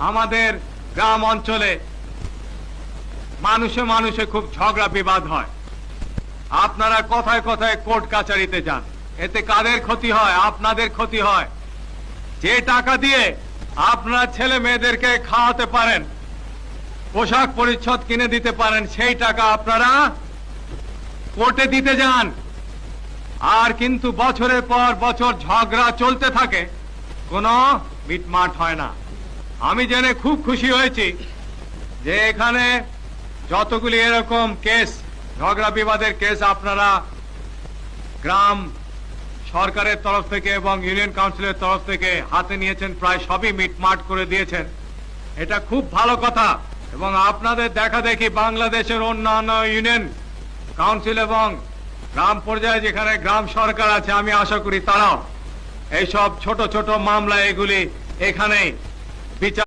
আমাদের গ্রাম অঞ্চলে মানুষে মানুষে খুব ঝগড়া বিবাদ হয়। আপনারা কথায় কথায় কোর্ট কাচারিতে যান, এতে কাদের ক্ষতি হয়? আপনাদের ক্ষতি হয়। যে টাকা দিয়ে আপনারা ছেলে মেয়েদেরকে খাওয়াতে পারেন, পোশাক পরিচ্ছদ কিনে দিতে পারেন, সেই টাকা আপনারা কোর্টে দিতে যান। আর কিন্তু বছরের পর বছর ঝগড়া চলতে থাকে, কোনো মিটমাট হয় না। আমি জেনে খুব খুশি হয়েছি যে এখানে যতগুলি এরকম কেস, ঝগড়া বিবাদের কেস আপনারা গ্রাম সরকারের তরফ থেকে এবং ইউনিয়ন কাউন্সিলের তরফ থেকে হাতে নিয়েছেন, প্রায় সবই মিটমাট করে দিয়েছেন। এটা খুব ভালো কথা। এবং আপনাদের দেখা দেখি বাংলাদেশের অন্যান্য ইউনিয়ন কাউন্সিল এবং গ্রাম পর্যায়ে যেখানে গ্রাম সরকার আছে, আমি আশা করি তারাও এইসব ছোট ছোট মামলা এগুলি এখানেই বিচার